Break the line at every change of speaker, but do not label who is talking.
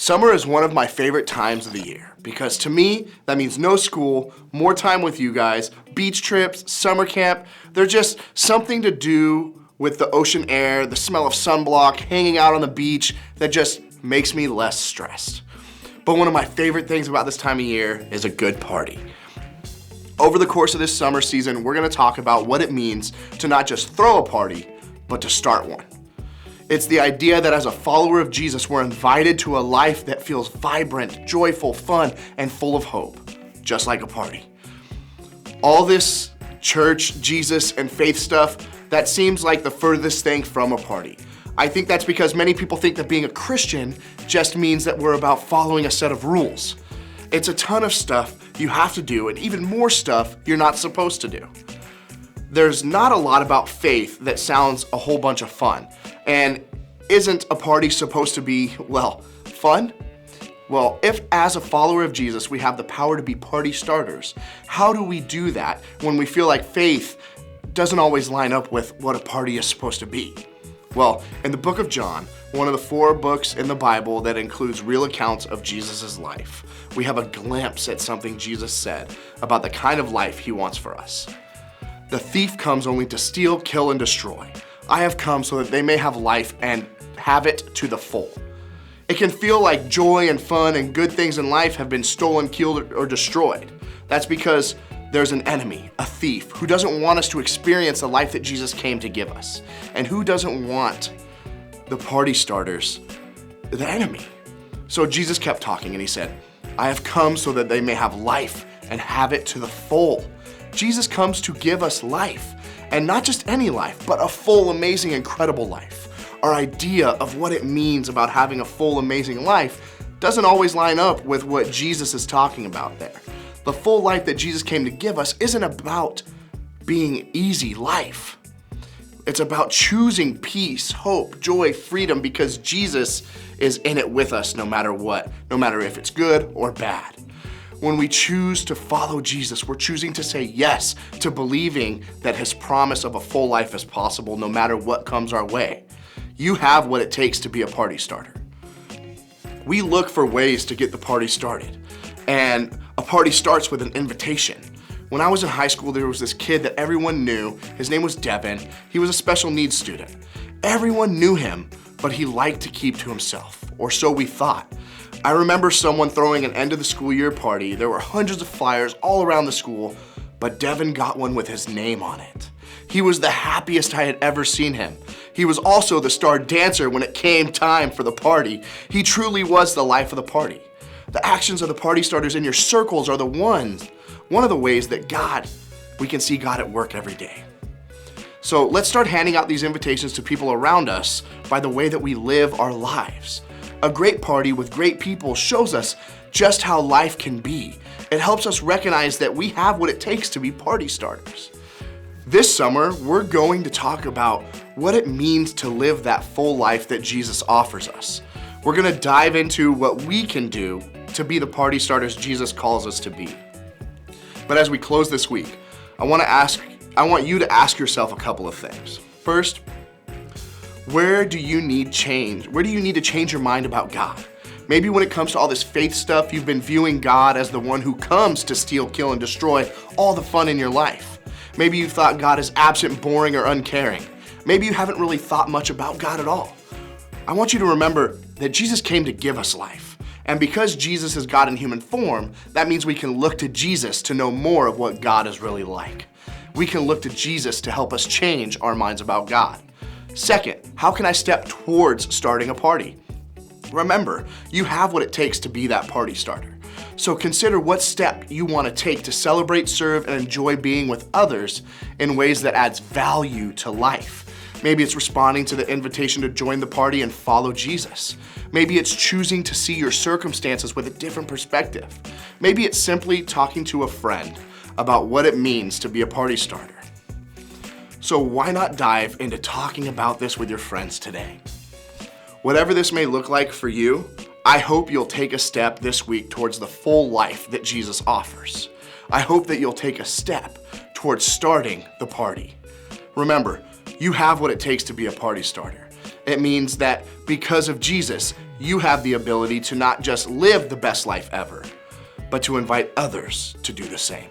Summer is one of my favorite times of the year because to me, that means no school, more time with you guys, beach trips, summer camp. They're just something to do with the ocean air, the smell of sunblock, hanging out on the beach that just makes me less stressed. But one of my favorite things about this time of year is a good party. Over the course of this summer season, we're gonna talk about what it means to not just throw a party, but to start one. It's the idea that as a follower of Jesus, we're invited to a life that feels vibrant, joyful, fun, and full of hope, just like a party. All this church, Jesus, and faith stuff, that seems like the furthest thing from a party. I think that's because many people think that being a Christian just means that we're about following a set of rules. It's a ton of stuff you have to do, and even more stuff you're not supposed to do. There's not a lot about faith that sounds a whole bunch of fun. And isn't a party supposed to be, well, fun? Well, if as a follower of Jesus we have the power to be party starters, how do we do that when we feel like faith doesn't always line up with what a party is supposed to be? Well, in the book of John, one of the 4 books in the Bible that includes real accounts of Jesus' life, we have a glimpse at something Jesus said about the kind of life he wants for us. The thief comes only to steal, kill, and destroy. I have come so that they may have life and have it to the full. It can feel like joy and fun and good things in life have been stolen, killed, or destroyed. That's because there's an enemy, a thief, who doesn't want us to experience the life that Jesus came to give us. And who doesn't want the party starters, the enemy? So Jesus kept talking and he said, I have come so that they may have life and have it to the full. Jesus comes to give us life. And not just any life, but a full, amazing, incredible life. Our idea of what it means about having a full, amazing life doesn't always line up with what Jesus is talking about there. The full life that Jesus came to give us isn't about being easy life. It's about choosing peace, hope, joy, freedom, because Jesus is in it with us no matter what, no matter if it's good or bad. When we choose to follow Jesus, we're choosing to say yes to believing that his promise of a full life is possible no matter what comes our way. You have what it takes to be a party starter. We look for ways to get the party started, and a party starts with an invitation. When I was in high school, there was this kid that everyone knew. His name was Devin. He was a special needs student. Everyone knew him, but he liked to keep to himself, or so we thought. I remember someone throwing an end of the school year party. There were hundreds of flyers all around the school, but Devin got one with his name on it. He was the happiest I had ever seen him. He was also the star dancer when it came time for the party. He truly was the life of the party. The actions of the party starters in your circles are one of the ways that we can see God at work every day. So let's start handing out these invitations to people around us by the way that we live our lives. A great party with great people shows us just how life can be. It helps us recognize that we have what it takes to be party starters. This summer, we're going to talk about what it means to live that full life that Jesus offers us. We're gonna dive into what we can do to be the party starters Jesus calls us to be. But as we close this week, I want you to ask yourself a couple of things. First, where do you need change? Where do you need to change your mind about God? Maybe when it comes to all this faith stuff, you've been viewing God as the one who comes to steal, kill, and destroy all the fun in your life. Maybe you thought God is absent, boring, or uncaring. Maybe you haven't really thought much about God at all. I want you to remember that Jesus came to give us life. And because Jesus is God in human form, that means we can look to Jesus to know more of what God is really like. We can look to Jesus to help us change our minds about God. Second, how can I step towards starting a party? Remember, you have what it takes to be that party starter. So consider what step you want to take to celebrate, serve, and enjoy being with others in ways that adds value to life. Maybe it's responding to the invitation to join the party and follow Jesus. Maybe it's choosing to see your circumstances with a different perspective. Maybe it's simply talking to a friend about what it means to be a party starter. So why not dive into talking about this with your friends today? Whatever this may look like for you, I hope you'll take a step this week towards the full life that Jesus offers. I hope that you'll take a step towards starting the party. Remember, you have what it takes to be a party starter. It means that because of Jesus, you have the ability to not just live the best life ever, but to invite others to do the same.